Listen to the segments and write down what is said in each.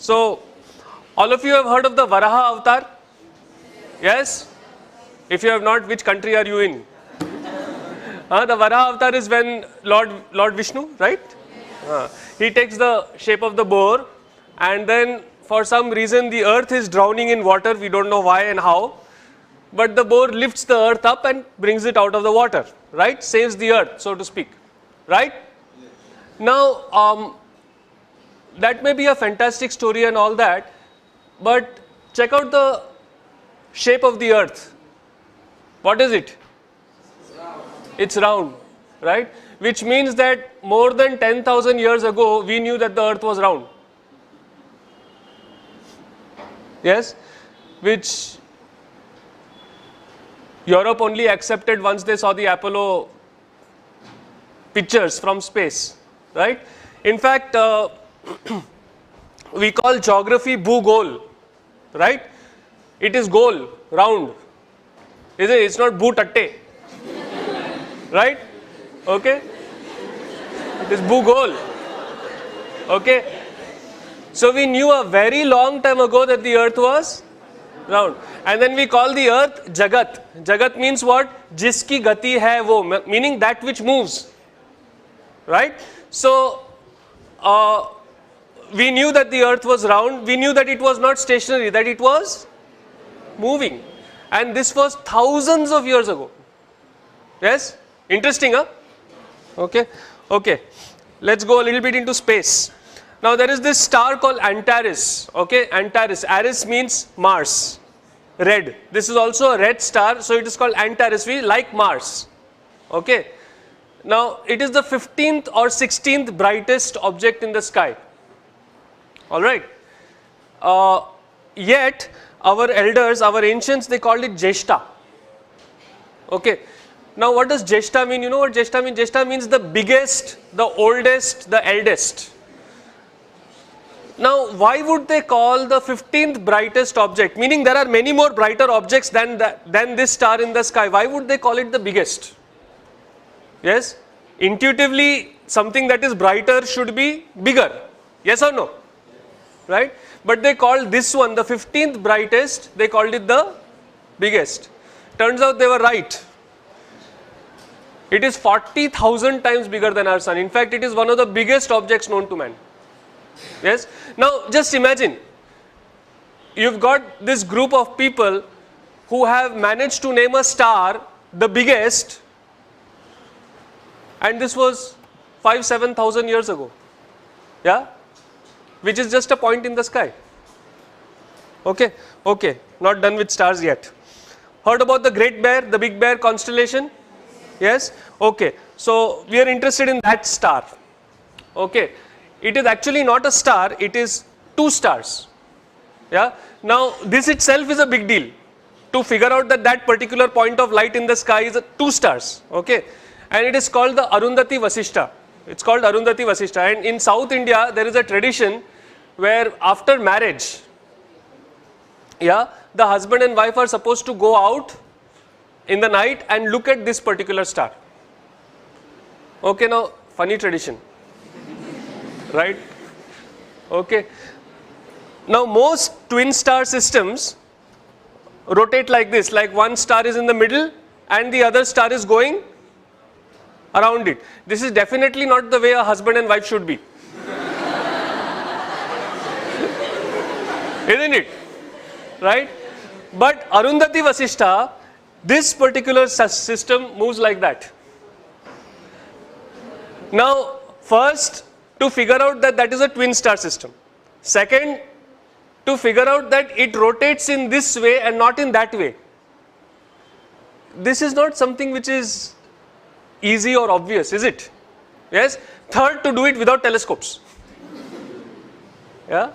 So, all of you have heard of the Varaha avatar? Yes? If you have not, which country are you in? The Varaha avatar is when Lord Vishnu, right? He takes the shape of the boar, and then for some reason the earth is drowning in water. We don't know why and how. But the boar lifts the earth up and brings it out of the water, right? Saves the earth, so to speak, right? Now, that may be a fantastic story and all that, but check out the shape of the earth. What is it? It's round, right? Which means that more than 10,000 years ago, we knew that the earth was round. Yes? Which Europe only accepted once they saw the Apollo pictures from space, right? In fact, we call geography Bhugol, right? It is goal, round. Is it? It's not Bhutatte, right? Okay? It is Bhugol. Okay? So we knew a very long time ago that the earth was round. And then we call the earth Jagat. Jagat means what? Jiski gati hai wo, meaning that which moves. Right? So, we knew that the earth was round. We knew that it was not stationary, that it was moving. And this was thousands of years ago. Yes? Interesting, huh? Okay. Okay. Let's go a little bit into space. Now there is this star called Antares. Okay, Antares. Ares means Mars. Red. This is also a red star, so it is called Antares. We like Mars. Okay. Now it is the 15th or 16th brightest object in the sky. Alright. Yet our elders, our ancients, they called it Jeshta. Okay. Now what does Jeshta mean? You know what Jeshta means? Jeshta means the biggest, the oldest, the eldest. Now why would they call the 15th brightest object, meaning there are many more brighter objects than this star in the sky, why would they call it the biggest? Yes? Intuitively something that is brighter should be bigger. Yes or no? Right? But they called this one, the 15th brightest, they called it the biggest. Turns out they were right. It is 40,000 times bigger than our sun. In fact, it is one of the biggest objects known to man. Yes? Now, just imagine, you've got this group of people who have managed to name a star the biggest, and this was 5,000-7,000 years ago. Yeah? Which is just a point in the sky. Okay? Okay. Not done with stars yet. Heard about the Great Bear, the Big Bear constellation? Yes? Okay. So, we are interested in that star. Okay. It is actually not a star, it is two stars. Yeah. Now, this itself is a big deal. To figure out that that particular point of light in the sky is two stars. Okay. And it is called the Arundhati Vasishta. It's called Arundhati Vasishta. And in South India, there is a tradition where after marriage, yeah, the husband and wife are supposed to go out in the night and look at this particular star. Okay, now, funny tradition. Right? Okay. Now most twin star systems rotate like this, like one star is in the middle and the other star is going around it. This is definitely not the way a husband and wife should be. Isn't it? Right? But Arundhati Vasishta, this particular system moves like that. Now, first, to figure out that that is a twin star system. Second, to figure out that it rotates in this way and not in that way. This is not something which is easy or obvious, is it? Yes. Third, to do it without telescopes. Yeah.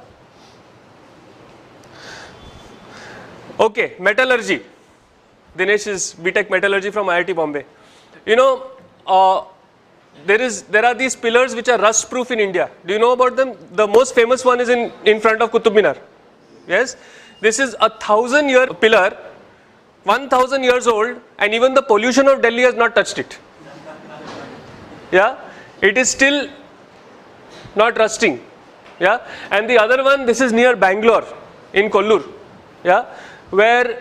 Okay, metallurgy. Dinesh is BTech Metallurgy from IIT Bombay. You know, there are these pillars which are rust proof in India. Do you know about them? The most famous one is in front of Qutub Minar. Yes, this is a 1,000-year pillar, 1,000 years old, and even the pollution of Delhi has not touched it. Yeah, it is still not rusting. yeah, and the other one, this is near Bangalore in Kollur, yeah, where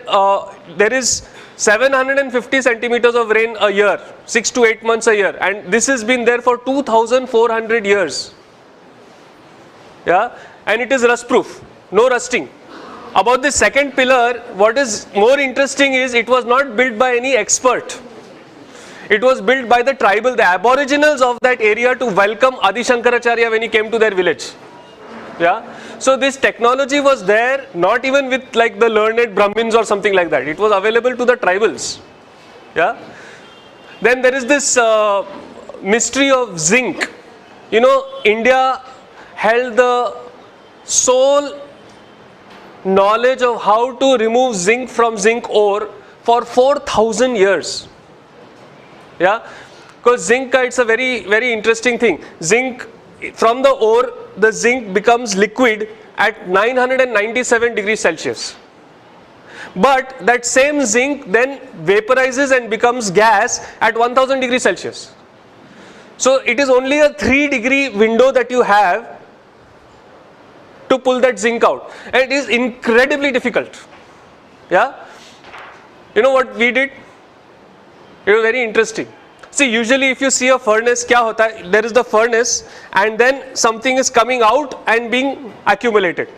there is 750 centimeters of rain a year, 6 to 8 months a year, and this has been there for 2,400 years, yeah, and it is rust proof, no rusting. About the second pillar, what is more interesting is it was not built by any expert. It was built by the tribal, the aboriginals of that area to welcome Adi Shankaracharya when he came to their village. Yeah. So this technology was there, not even with like the learned Brahmins or something like that. It was available to the tribals. Yeah. Then there is this mystery of zinc. You know, India held the sole knowledge of how to remove zinc from zinc ore for 4,000 years. Yeah, because zinc, it's a very, very interesting thing. Zinc, from the ore, the zinc becomes liquid at 997 degrees Celsius. But that same zinc then vaporizes and becomes gas at 1000 degrees Celsius. So it is only a 3-degree window that you have to pull that zinc out, and it is incredibly difficult. Yeah, you know what we did? It was very interesting. See, usually if you see a furnace, kya hota hai? There is the furnace and then something is coming out and being accumulated,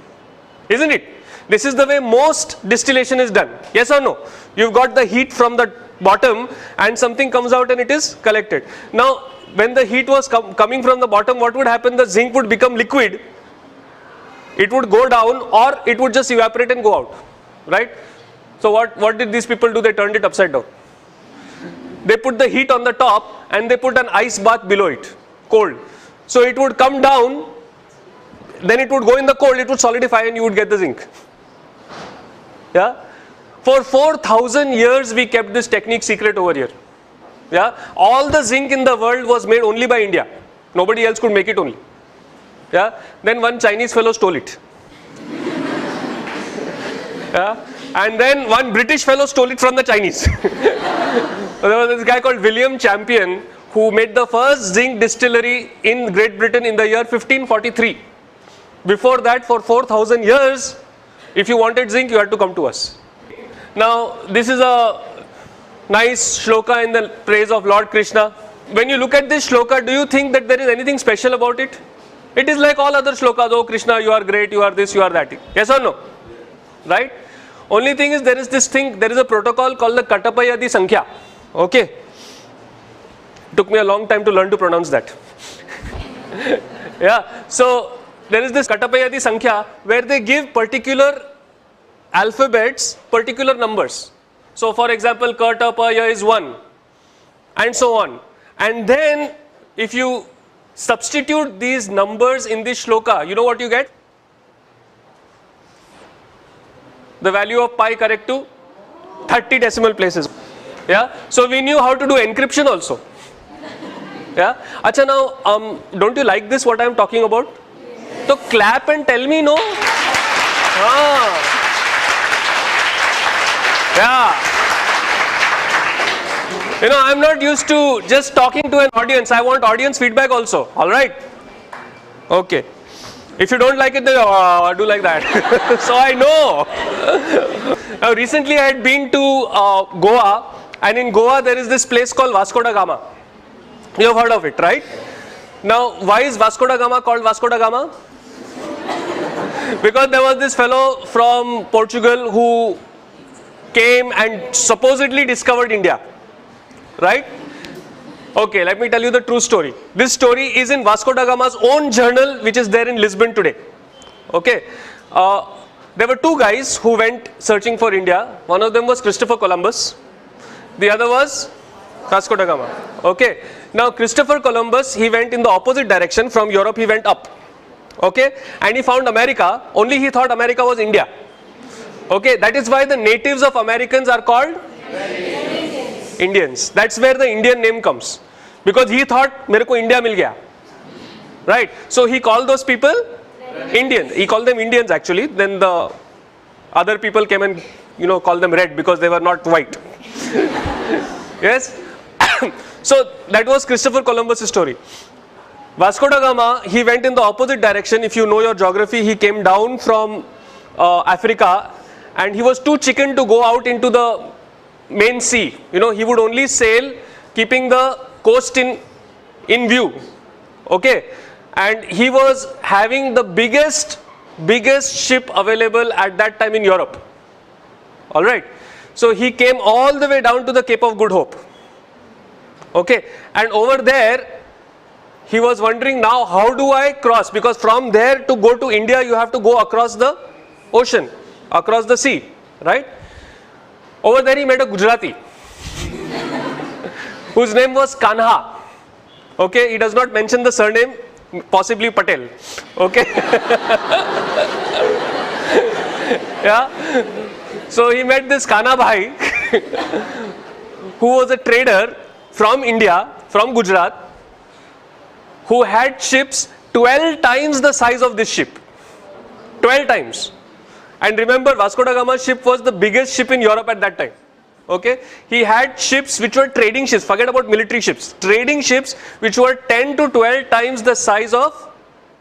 isn't it? This is the way most distillation is done. Yes or no? You've got the heat from the bottom and something comes out and it is collected. Now, when the heat was coming from the bottom, what would happen? The zinc would become liquid. It would go down or it would just evaporate and go out, right? So what did these people do? They turned it upside down. They put the heat on the top and they put an ice bath below it, cold. So it would come down, then it would go in the cold, it would solidify and you would get the zinc. Yeah? For 4,000 years we kept this technique secret over here. Yeah? All the zinc in the world was made only by India. Nobody else could make it only. Yeah? Then one Chinese fellow stole it. Yeah? And then one British fellow stole it from the Chinese. There was this guy called William Champion who made the first zinc distillery in Great Britain in the year 1543. Before that, for 4,000 years, if you wanted zinc, you had to come to us. Now, this is a nice shloka in the praise of Lord Krishna. When you look at this shloka, do you think that there is anything special about it? It is like all other shlokas. Oh Krishna, you are great, you are this, you are that. Yes or no? Right? Only thing is, there is this thing, there is a protocol called the Katapayadi Sankhya. Okay? Took me a long time to learn to pronounce that. Yeah, so there is this Katapayadi Sankhya where they give particular alphabets, particular numbers. So for example, Katapaya is 1 and so on. And then if you substitute these numbers in this shloka, you know what you get? The value of pi correct to 30 decimal places. Yeah, so we knew how to do encryption also. Yeah, acha now, don't you like this what I am talking about? So clap and tell me no. Yeah. You know, I am not used to just talking to an audience. I want audience feedback also. All right. Okay. If you don't like it, then do like that. So I know. Now recently I had been to Goa, and in Goa there is this place called Vasco da Gama. You have heard of it, right? Now why is Vasco da Gama called Vasco da Gama? Because there was this fellow from Portugal who came and supposedly discovered India, right? Okay, let me tell you the true story. This story is in Vasco da Gama's own journal, which is there in Lisbon today. Okay, there were two guys who went searching for India. One of them was Christopher Columbus. The other was Vasco da Gama. Okay, now Christopher Columbus, he went in the opposite direction. From Europe he went up. Okay, and he found America. Only he thought America was India. Okay, that is why the natives of Americans are called Indians. That's where the Indian name comes. Because he thought, mereko India mil gaya. Right? So he called those people Indians. He called them Indians actually. Then the other people came and, called them red because they were not white. Yes? So that was Christopher Columbus' story. Vasco da Gama, he went in the opposite direction. If you know your geography, he came down from Africa, and he was too chicken to go out into the main sea. You know, he would only sail keeping the coast in view. Okay, and he was having the biggest ship available at that time in Europe. All right, so he came all the way down to the Cape of Good Hope. Okay, and over there he was wondering, now how do I cross, because from there to go to India you have to go across the ocean, across the sea, right? Over there he met a Gujarati whose name was Kanha. Okay, he does not mention the surname, possibly Patel. Okay. Yeah. So he met this Kana Bhai who was a trader from India, from Gujarat, who had ships 12 times the size of this ship. 12 times. And remember, Vasco da Gama's ship was the biggest ship in Europe at that time. Okay, he had ships which were trading ships, forget about military ships, trading ships which were 10 to 12 times the size of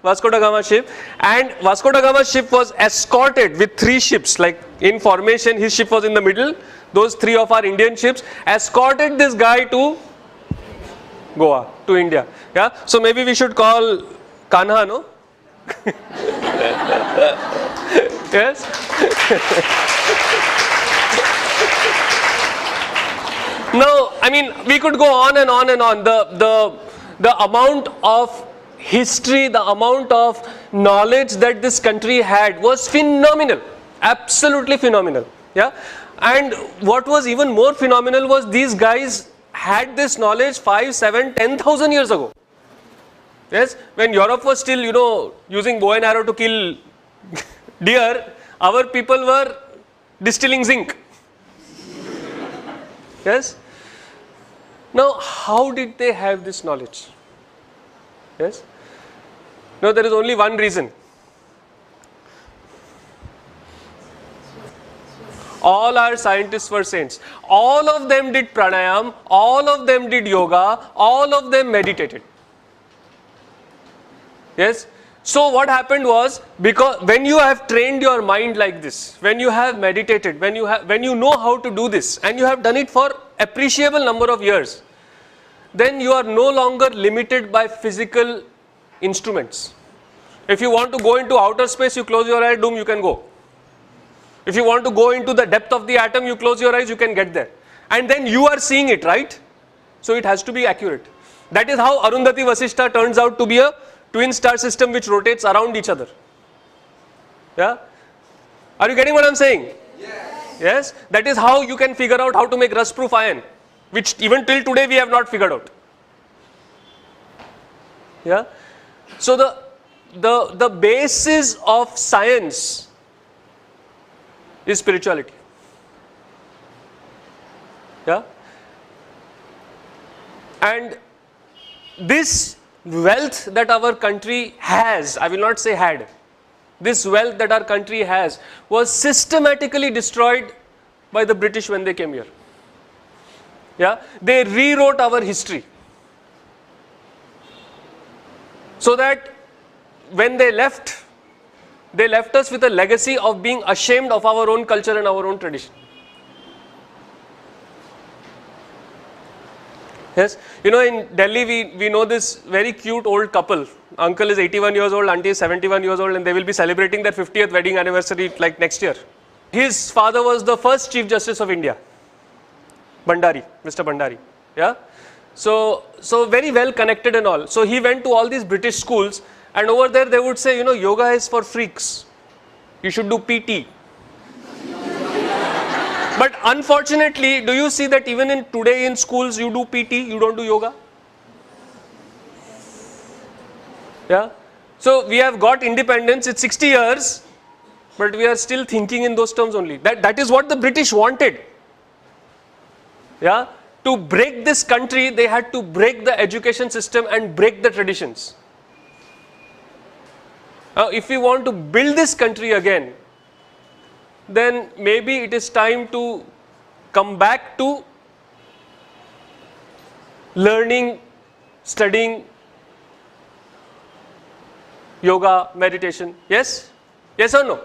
Vasco da Gama's ship, and Vasco da Gama's ship was escorted with 3 ships, like in formation, his ship was in the middle, those 3 of our Indian ships escorted this guy to Goa, to India. Yeah, so maybe we should call Kanha, no? Yes. No, I mean, we could go on and on and on. The amount of history, the amount of knowledge that this country had was phenomenal, absolutely phenomenal. Yeah, and what was even more phenomenal was these guys had this knowledge 5, 7, 10,000 years ago. Yes, when Europe was still, you know, using bow and arrow to kill deer, our people were distilling zinc. Yes. Now, how did they have this knowledge? Yes. No, there is only one reason. All our scientists were saints. All of them did pranayam, all of them did yoga, all of them meditated. Yes. So what happened was, because when you have trained your mind like this, when you have meditated, when you know how to do this, and you have done it for appreciable number of years, then you are no longer limited by physical instruments. If you want to go into outer space, you close your eyes, boom, you can go. If you want to go into the depth of the atom, you close your eyes, you can get there. And then you are seeing it, right? So it has to be accurate. That is how Arundhati Vasishtha turns out to be a twin star system which rotates around each other. Yeah? Are you getting what I am saying? Yes. Yes? That is how you can figure out how to make rust proof iron, which even till today we have not figured out. Yeah? So the basis of science is spirituality. Yeah? And this wealth that our country has, I will not say had, this wealth that our country has was systematically destroyed by the British when they came here. Yeah, they rewrote our history so that when they left us with a legacy of being ashamed of our own culture and our own tradition. Yes, you know, in Delhi we know this very cute old couple. Uncle is 81 years old, auntie is 71 years old, and they will be celebrating their 50th wedding anniversary like next year. His father was the first Chief Justice of India, Bhandari, Mr. Bhandari. Yeah, so very well connected and all. So he went to all these British schools, and over there they would say, you know, yoga is for freaks. You should do PT. But unfortunately, do you see that even in today in schools you do PT, you don't do yoga? Yeah. So we have got independence, it's 60 years, but we are still thinking in those terms only. That is what the British wanted. Yeah. To break this country, they had to break the education system and break the traditions. Now, if we want to build this country again, then maybe it is time to come back to learning, studying yoga, meditation. Yes? Yes or no?